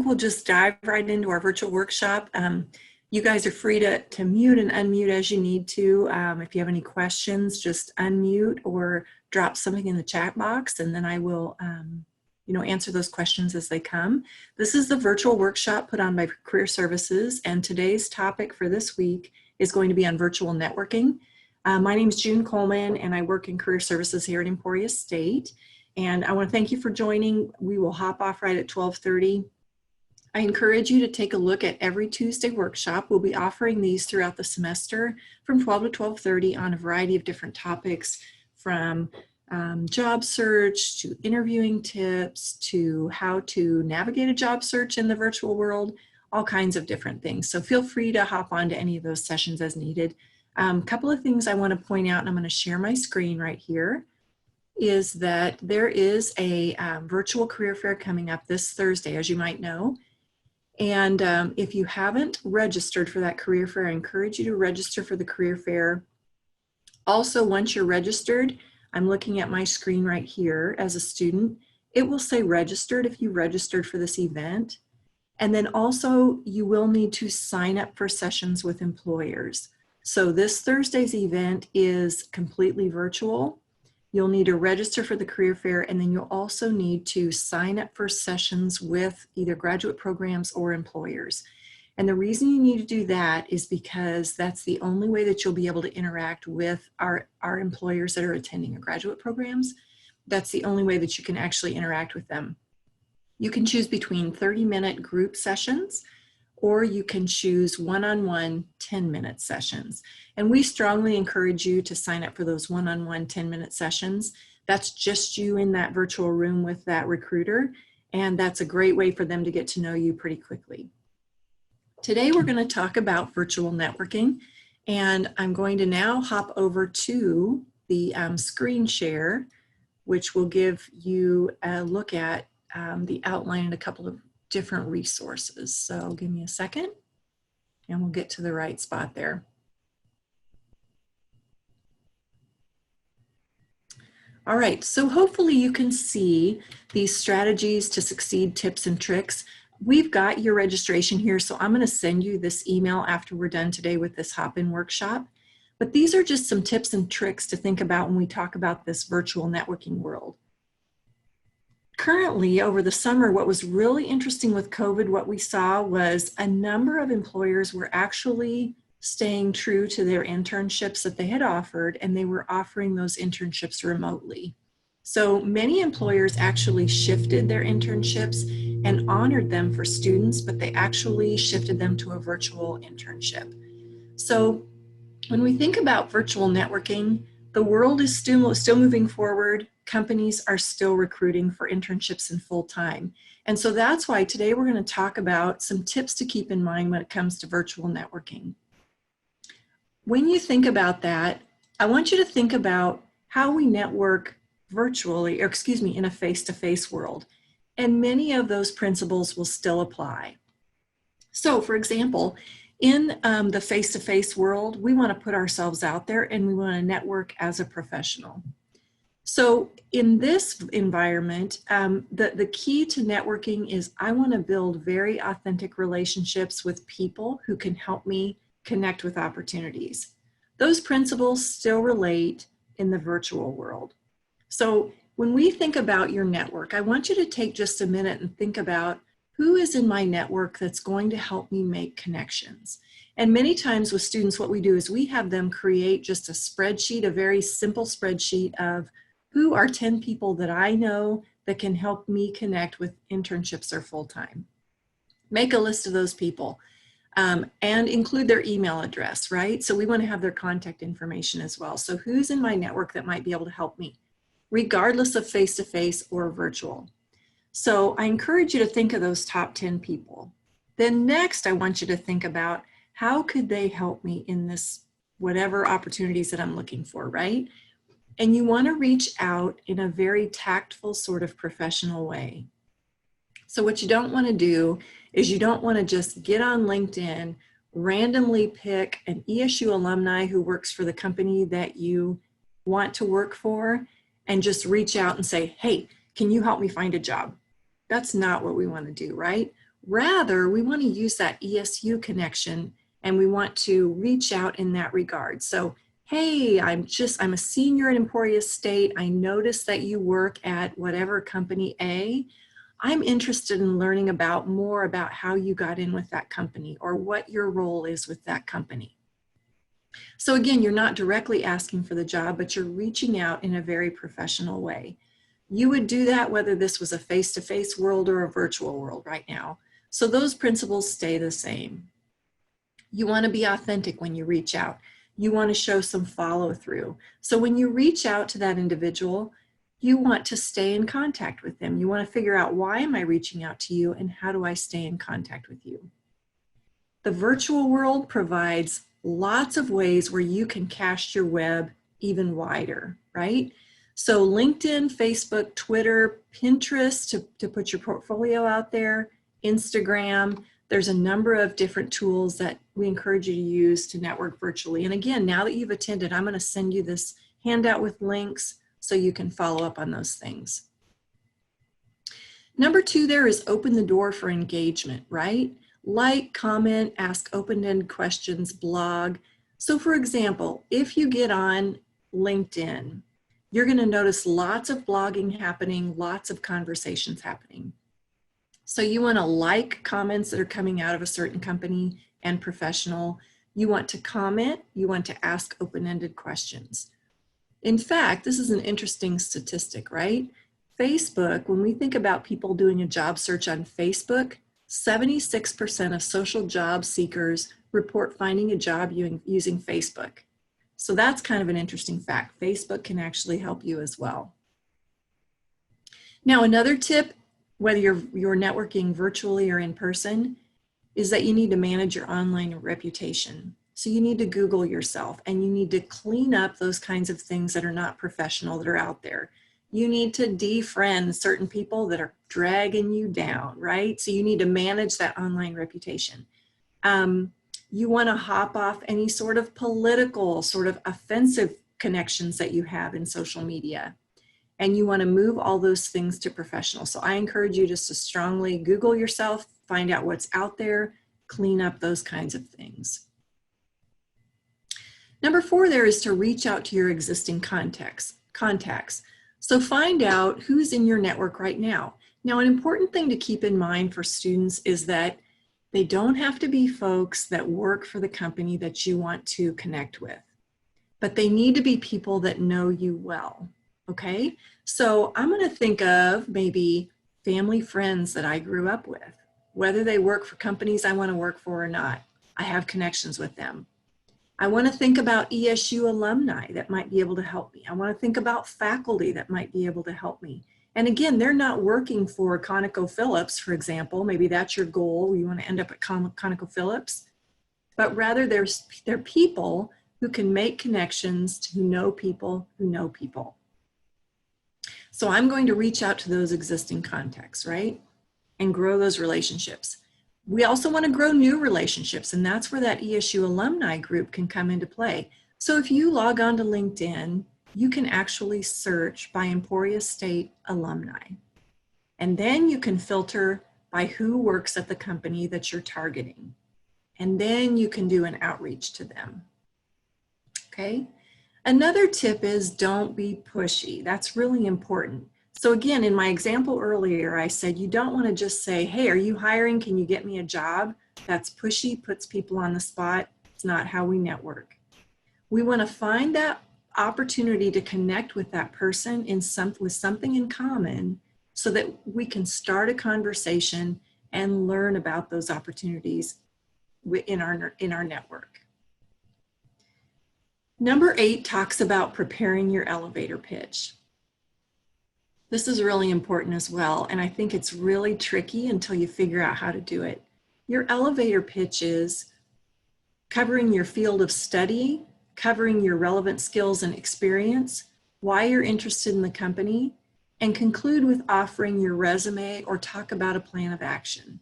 think we'll just dive right into our virtual workshop. You guys are free to mute and unmute as you need to. If you have any questions, just unmute or drop something in the chat box, and then I will answer those questions as they come. This is the virtual workshop put on by Career Services, and today's topic for this week is going to be on virtual networking. My name is June Coleman, and I work in Career Services here at Emporia State. And I want to thank you for joining. We will hop off right at 12:30. I encourage you to take a look at every Tuesday workshop. We'll be offering these throughout the semester from 12 to 12:30 on a variety of different topics, from job search to interviewing tips to how to navigate a job search in the virtual world, all kinds of different things. So feel free to hop on to any of those sessions as needed. A couple of things I want to point out, and I'm going to share my screen right here, is that there is a virtual career fair coming up this Thursday, as you might know. And if you haven't registered for that career fair, I encourage you to register for the career fair. Also, once you're registered, I'm looking at my screen right here as a student. It will say registered if you registered for this event. And then also you will need to sign up for sessions with employers. So this Thursday's event is completely virtual. You'll need to register for the career fair, and then you'll also need to sign up for sessions with either graduate programs or employers. And the reason you need to do that is because that's the only way that you'll be able to interact with our employers that are attending your graduate programs. That's the only way that you can actually interact with them. You can choose between 30-minute group sessions, or you can choose one-on-one 10-minute sessions. And we strongly encourage you to sign up for those one-on-one 10-minute sessions. That's just you in that virtual room with that recruiter, and that's a great way for them to get to know you pretty quickly. Today we're going to talk about virtual networking, and I'm going to now hop over to the screen share, which will give you a look at the outline and a couple of different resources. So give me a second and we'll get to the right spot there. All right, so hopefully you can see these strategies to succeed, tips and tricks. We've got your registration here, so I'm going to send you this email after we're done today with this hop-in workshop. But these are just some tips and tricks to think about when we talk about this virtual networking world. Currently, over the summer, what was really interesting with COVID, what we saw was a number of employers were actually staying true to their internships that they had offered, and they were offering those internships remotely. So many employers actually shifted their internships and honored them for students, but they actually shifted them to a virtual internship. So when we think about virtual networking, the world is still moving forward. Companies are still recruiting for internships and full-time. And so that's why today we're going to talk about some tips to keep in mind when it comes to virtual networking. When you think about that, I want you to think about how we network virtually, or excuse me, in a face-to-face world. And many of those principles will still apply. So for example, in the face-to-face world, we want to put ourselves out there and we want to network as a professional. So in this environment, the key to networking is I want to build very authentic relationships with people who can help me connect with opportunities. Those principles still relate in the virtual world. So when we think about your network, I want you to take just a minute and think about who is in my network that's going to help me make connections. And many times with students, what we do is we have them create just a spreadsheet, a very simple spreadsheet of who are 10 people that I know that can help me connect with internships or full-time. Make a list of those people and include their email address, right? So we want to have their contact information as well. So who's in my network that might be able to help me, regardless of face-to-face or virtual? So I encourage you to think of those top 10 people. Then next, I want you to think about how could they help me in this, whatever opportunities that I'm looking for, right? And you want to reach out in a very tactful sort of professional way. So what you don't want to do is you don't want to just get on LinkedIn, randomly pick an ESU alumni who works for the company that you want to work for and just reach out and say, hey, can you help me find a job? That's not what we want to do, right? Rather, we want to use that ESU connection and we want to reach out in that regard. So, hey, I'm a senior at Emporia State. I noticed that you work at whatever company A. I'm interested in learning more about how you got in with that company or what your role is with that company. So again, you're not directly asking for the job, but you're reaching out in a very professional way. You would do that whether this was a face-to-face world or a virtual world right now. So those principles stay the same. You want to be authentic when you reach out. You want to show some follow through. So when you reach out to that individual, you want to stay in contact with them. You want to figure out, why am I reaching out to you and how do I stay in contact with you? The virtual world provides lots of ways where you can cast your web even wider, right? So LinkedIn, Facebook, Twitter, Pinterest to put your portfolio out there, Instagram. There's a number of different tools that we encourage you to use to network virtually. And again, now that you've attended, I'm going to send you this handout with links so you can follow up on those things. Number 2 there is open the door for engagement, right? Like, comment, ask open-ended questions, blog. So for example, if you get on LinkedIn, you're going to notice lots of blogging happening, lots of conversations happening. So you want to like comments that are coming out of a certain company and professional. You want to comment, you want to ask open-ended questions. In fact, this is an interesting statistic, right? Facebook, when we think about people doing a job search on Facebook, 76% of social job seekers report finding a job using Facebook. So that's kind of an interesting fact. Facebook can actually help you as well. Now, another tip, whether you're networking virtually or in person, is that you need to manage your online reputation. So you need to Google yourself and you need to clean up those kinds of things that are not professional that are out there. You need to defriend certain people that are dragging you down, right? So you need to manage that online reputation. You want to hop off any sort of political, sort of offensive connections that you have in social media. And you want to move all those things to professional. So I encourage you just to strongly Google yourself, find out what's out there, clean up those kinds of things. Number 4 there is to reach out to your existing contacts. So find out who's in your network right now. Now, an important thing to keep in mind for students is that they don't have to be folks that work for the company that you want to connect with, but they need to be people that know you well, okay? So I'm gonna think of maybe family friends that I grew up with, whether they work for companies I wanna work for or not. I have connections with them. I want to think about ESU alumni that might be able to help me. I want to think about faculty that might be able to help me. And again, they're not working for ConocoPhillips, for example. Maybe that's your goal. You want to end up at ConocoPhillips. But rather, they're people who can make connections, who know people who know people. So I'm going to reach out to those existing contacts, right? And grow those relationships. We also want to grow new relationships, and that's where that ESU alumni group can come into play. So if you log on to LinkedIn, you can actually search by Emporia State alumni. And then you can filter by who works at the company that you're targeting. And then you can do an outreach to them. Okay? Another tip is don't be pushy. That's really important. So again, in my example earlier, I said you don't want to just say, hey, are you hiring? Can you get me a job? That's pushy, puts people on the spot. It's not how we network. We want to find that opportunity to connect with that person with something in common so that we can start a conversation and learn about those opportunities in our network. Number 8 talks about preparing your elevator pitch. This is really important as well, and I think it's really tricky until you figure out how to do it. Your elevator pitch is covering your field of study, covering your relevant skills and experience, why you're interested in the company, and conclude with offering your resume or talk about a plan of action.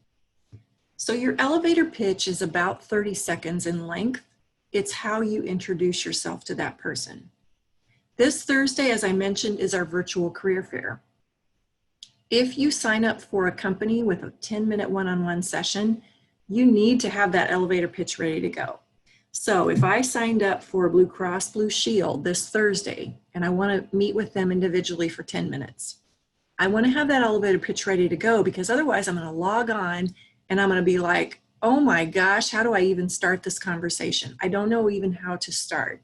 So your elevator pitch is about 30 seconds in length. It's how you introduce yourself to that person. This Thursday, as I mentioned, is our virtual career fair. If you sign up for a company with a 10-minute one-on-one session, you need to have that elevator pitch ready to go. So if I signed up for Blue Cross Blue Shield this Thursday and I want to meet with them individually for 10 minutes, I want to have that elevator pitch ready to go, because otherwise I'm going to log on and I'm going to be like, oh my gosh, how do I even start this conversation? I don't know even how to start.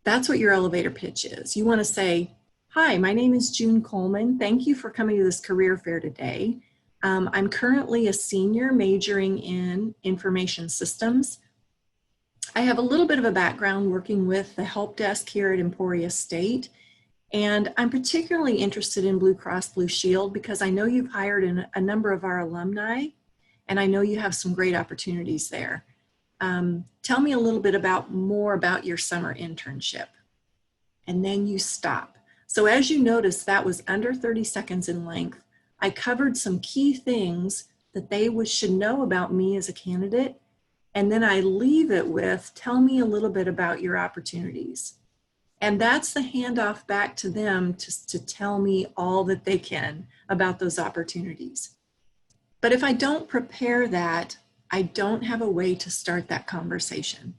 That's what your elevator pitch is. You want to say, hi, my name is June Coleman. Thank you for coming to this career fair today. I'm currently a senior majoring in information systems. I have a little bit of a background working with the help desk here at Emporia State, and I'm particularly interested in Blue Cross Blue Shield because I know you've hired a number of our alumni, and I know you have some great opportunities there. Tell me a little bit more about your summer internship. And then you stop. So as you notice, that was under 30 seconds in length. I covered some key things that they should know about me as a candidate. And then I leave it with, tell me a little bit about your opportunities. And that's the handoff back to them to tell me all that they can about those opportunities. But if I don't prepare that, I don't have a way to start that conversation.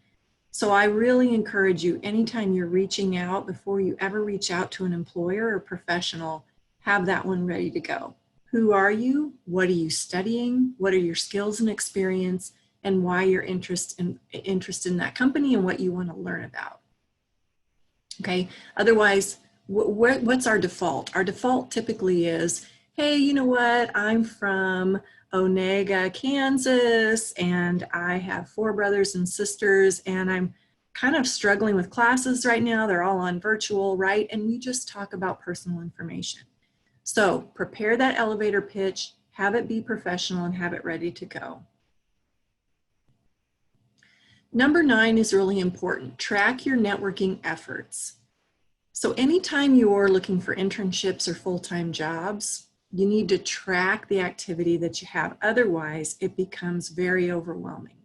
So I really encourage you, anytime you're reaching out, before you ever reach out to an employer or professional, have that one ready to go. Who are you? What are you studying? What are your skills and experience? And why you're interested in that company and what you want to learn about. Okay, otherwise, what's our default? Our default typically is, hey, you know what? I'm from Onega, Kansas, and I have 4 brothers and sisters, and I'm kind of struggling with classes right now. They're all on virtual, right? And we just talk about personal information. So prepare that elevator pitch, have it be professional, and have it ready to go. Number 9 is really important. Track your networking efforts. So anytime you're looking for internships or full-time jobs, you need to track the activity that you have. Otherwise, it becomes very overwhelming.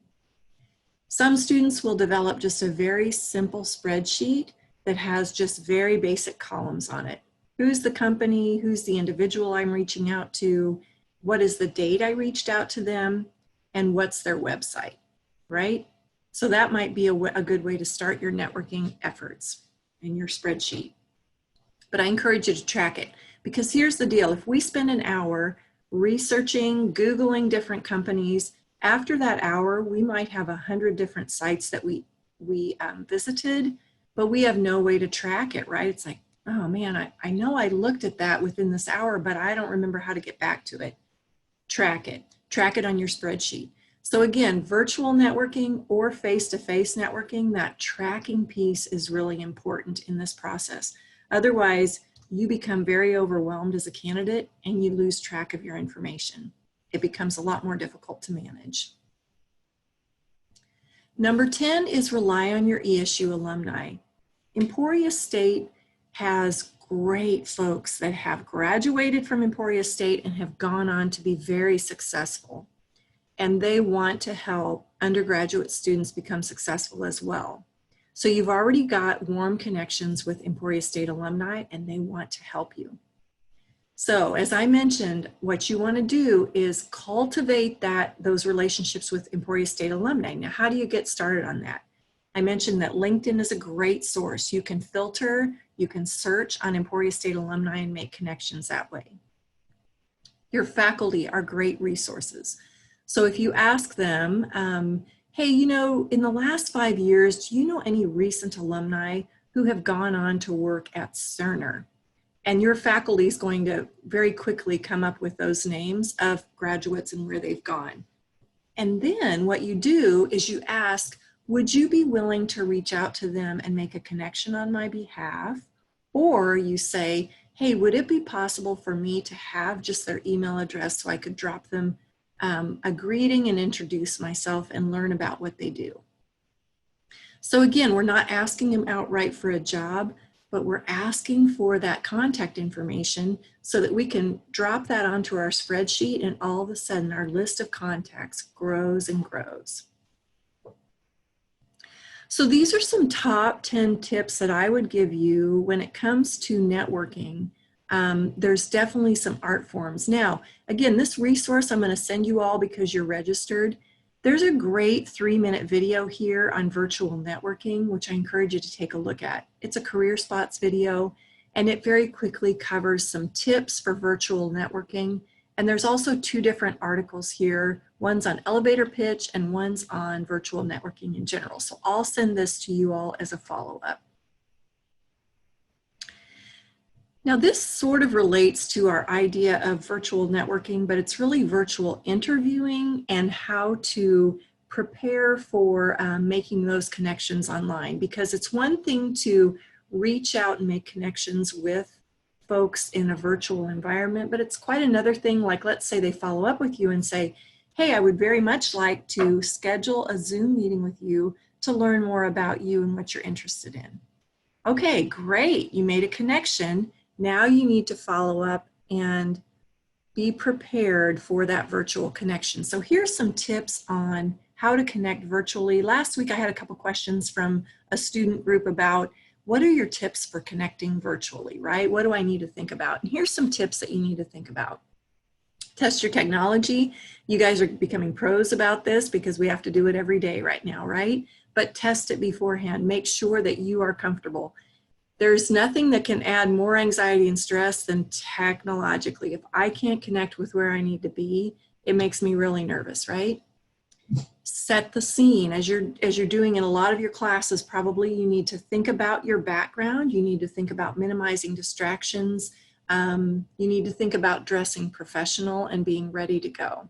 Some students will develop just a very simple spreadsheet that has just very basic columns on it. Who's the company? Who's the individual I'm reaching out to? What is the date I reached out to them? And what's their website, right? So that might be a good way to start your networking efforts in your spreadsheet. But I encourage you to track it, because here's the deal. If we spend an hour researching, Googling different companies, after that hour, we might have 100 different sites that we visited, but we have no way to track it, right? It's like, oh man, I know I looked at that within this hour, but I don't remember how to get back to it. Track it on your spreadsheet. So again, virtual networking or face-to-face networking, that tracking piece is really important in this process. Otherwise, you become very overwhelmed as a candidate and you lose track of your information. It becomes a lot more difficult to manage. Number 10 is rely on your ESU alumni. Emporia State has great folks that have graduated from Emporia State and have gone on to be very successful. And they want to help undergraduate students become successful as well. So you've already got warm connections with Emporia State alumni, and they want to help you. So as I mentioned, what you want to do is cultivate those relationships with Emporia State alumni. Now, how do you get started on that? I mentioned that LinkedIn is a great source. You can filter, you can search on Emporia State alumni and make connections that way. Your faculty are great resources. So if you ask them, hey, you know, in the last 5 years, do you know any recent alumni who have gone on to work at Cerner? And your faculty is going to very quickly come up with those names of graduates and where they've gone. And then what you do is you ask, would you be willing to reach out to them and make a connection on my behalf? Or you say, hey, would it be possible for me to have just their email address so I could drop them a greeting and introduce myself and learn about what they do? So again, we're not asking them outright for a job, but we're asking for that contact information so that we can drop that onto our spreadsheet, and all of a sudden our list of contacts grows and grows. So these are some top 10 tips that I would give you when it comes to networking There's definitely some art forms. Now, again, this resource I'm going to send you all because you're registered. There's a great 3-minute video here on virtual networking, which I encourage you to take a look at. It's a Career Spots video, and it very quickly covers some tips for virtual networking. And there's also 2 different articles here. One's on elevator pitch and one's on virtual networking in general. So I'll send this to you all as a follow-up. Now this sort of relates to our idea of virtual networking, but it's really virtual interviewing and how to prepare for making those connections online, because it's one thing to reach out and make connections with folks in a virtual environment, but it's quite another thing. Like, let's say they follow up with you and say, hey, I would very much like to schedule a Zoom meeting with you to learn more about you and what you're interested in. Okay, great, you made a connection. Now you need to follow up and be prepared for that virtual connection. So here's some tips on how to connect virtually. Last week I had a couple questions from a student group about what are your tips for connecting virtually, right? What do I need to think about? And here's some tips that you need to think about. Test your technology. You guys are becoming pros about this because we have to do it every day right now, right? But test it beforehand. Make sure that you are comfortable. There's nothing that can add more anxiety and stress than technologically. If I can't connect with where I need to be, it makes me really nervous, right? Set the scene. As you're doing in a lot of your classes, probably you need to think about your background. You need to think about minimizing distractions. You need to think about dressing professional and being ready to go.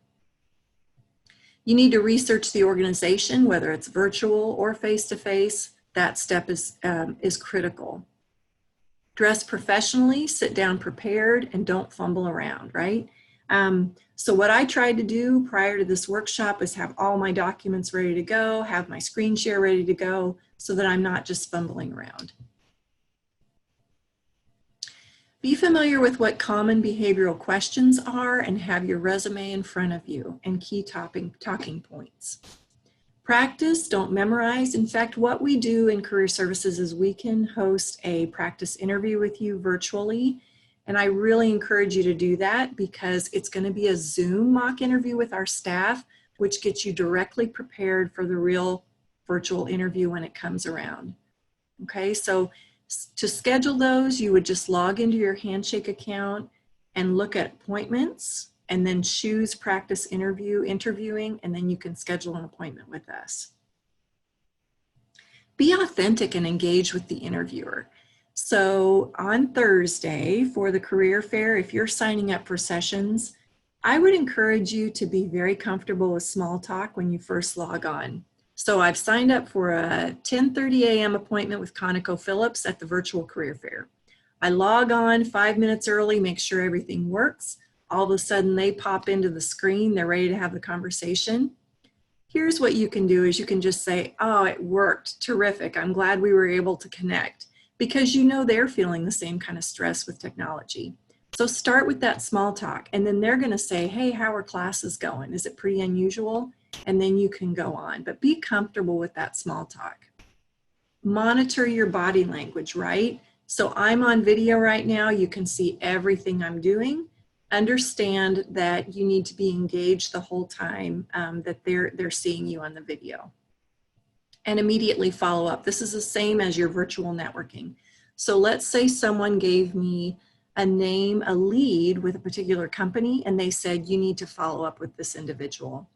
You need to research the organization, whether it's virtual or face-to-face. That step is critical. Dress professionally, sit down prepared, and don't fumble around, right? So what I tried to do prior to this workshop is have all my documents ready to go, have my screen share ready to go, so that I'm not just fumbling around. Be familiar with what common behavioral questions are and have your resume in front of you and key talking points. Practice, don't memorize. In fact, what we do in Career Services is we can host a practice interview with you virtually. And I really encourage you to do that because it's going to be a Zoom mock interview with our staff, which gets you directly prepared for the real virtual interview when it comes around. Okay, so to schedule those, you would just log into your Handshake account and look at appointments, and then choose practice interviewing, and then you can schedule an appointment with us. Be authentic and engage with the interviewer. So on Thursday for the career fair, if you're signing up for sessions, I would encourage you to be very comfortable with small talk when you first log on. So I've signed up for a 10:30 a.m. appointment with ConocoPhillips at the virtual career fair. I log on 5 minutes early, make sure everything works. All of a sudden they pop into the screen, they're ready to have the conversation. Here's what you can do is you can just say, oh, it worked, terrific. I'm glad we were able to connect, because you know they're feeling the same kind of stress with technology. So start with that small talk, and then they're gonna say, hey, how are classes going? Is it pretty unusual? And then you can go on, but be comfortable with that small talk. Monitor your body language, right? So I'm on video right now, you can see everything I'm doing. Understand that you need to be engaged the whole time that they're seeing you on the video. And immediately follow up. This is the same as your virtual networking. So let's say someone gave me a name, a lead with a particular company, and they said, you need to follow up with this individual.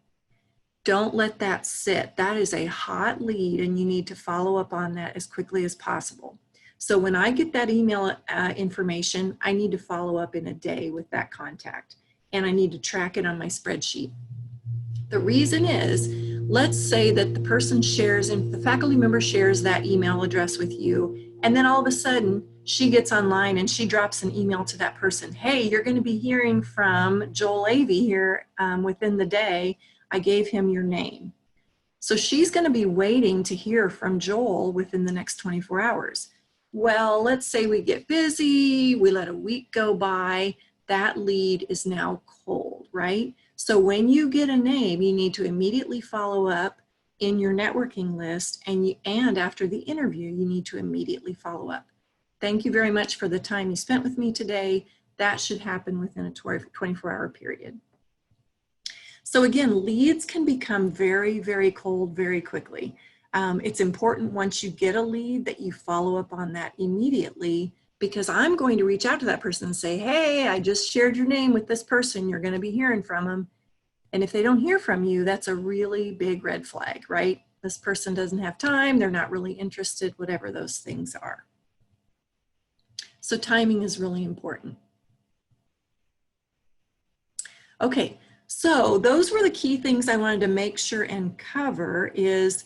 Don't let that sit. That is a hot lead, and you need to follow up on that as quickly as possible. So when I get that email information, I need to follow up in a day with that contact, and I need to track it on my spreadsheet. The reason is, let's say that the person shares, and the faculty member shares that email address with you, and then all of a sudden she gets online and she drops an email to that person. Hey, you're going to be hearing from Joel Avey here within the day. I gave him your name. So she's going to be waiting to hear from Joel within the next 24 hours. Well, let's say we get busy, we let a week go by, that lead is now cold, right? So when you get a name, you need to immediately follow up in your networking list, and after the interview, you need to immediately follow up. Thank you very much for the time you spent with me today. that should happen within a 24-hour period. So again, leads can become very, very cold very quickly. It's important once you get a lead that you follow up on that immediately, because I'm going to reach out to that person and say, hey, I just shared your name with this person. You're going to be hearing from them. And if they don't hear from you, that's a really big red flag, right? This person doesn't have time. They're not really interested, whatever those things are. So timing is really important. Okay, so those were the key things I wanted to make sure and cover is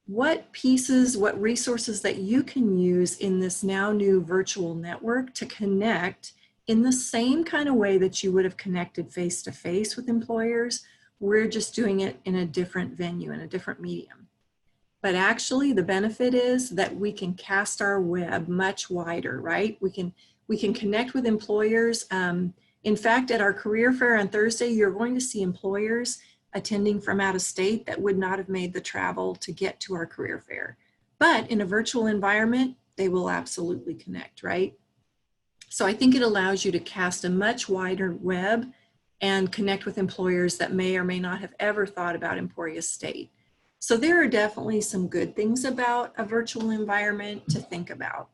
what pieces, what resources that you can use in this now new virtual network to connect in the same kind of way that you would have connected face-to-face with employers. We're just doing it in a different venue, in a different medium. But actually the benefit is that we can cast our web much wider, right? We can connect with employers. In fact, at our career fair on Thursday, you're going to see employers attending from out of state that would not have made the travel to get to our career fair. But in a virtual environment, they will absolutely connect, right? So I think it allows you to cast a much wider web and connect with employers that may or may not have ever thought about Emporia State. So there are definitely some good things about a virtual environment to think about.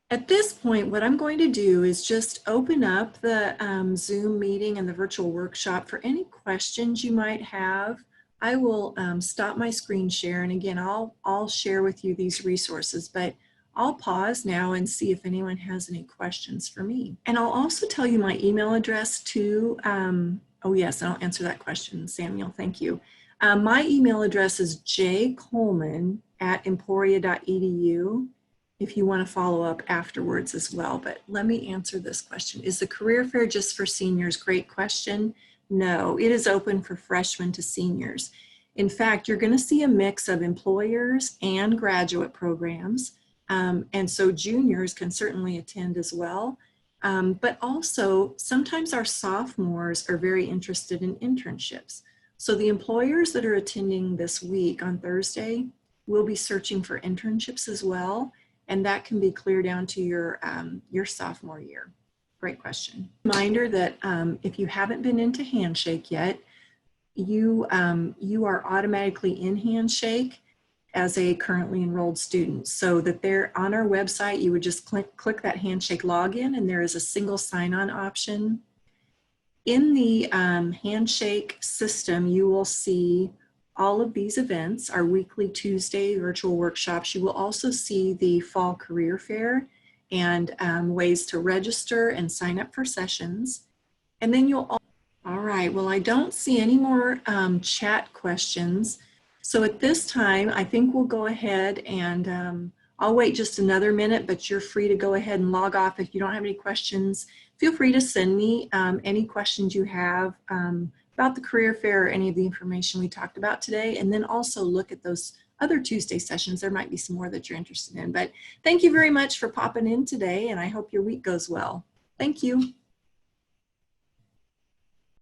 At this point, what I'm going to do is just open up the Zoom meeting and the virtual workshop for any questions you might have. I will stop my screen share, and again, I'll share with you these resources, but I'll pause now and see if anyone has any questions for me. And I'll also tell you my email address too. Oh yes, and I'll answer that question, Samuel, thank you. My email address is jcoleman@emporia.edu. if you want to follow up afterwards as well. But let me answer this question. Is the career fair just for seniors? Great question. No, it is open for freshmen to seniors. In fact, you're going to see a mix of employers and graduate programs. And so juniors can certainly attend as well. But also sometimes our sophomores are very interested in internships. So the employers that are attending this week on Thursday will be searching for internships as well. And that can be clear down to your sophomore year. Great question. Reminder that if you haven't been into Handshake yet, you are automatically in Handshake as a currently enrolled student. So that they're on our website, you would just click that Handshake login, and there is a single sign-on option. In the Handshake system, you will see all of these events, our weekly Tuesday virtual workshops. You will also see the fall career fair and ways to register and sign up for sessions. And then all right, well, I don't see any more chat questions. So at this time, I think we'll go ahead and I'll wait just another minute, but you're free to go ahead and log off. If you don't have any questions, feel free to send me any questions you have about the career fair or any of the information we talked about today, and then also look at those other Tuesday sessions. There might be some more that you're interested in, but thank you very much for popping in today, and I hope your week goes well. Thank you.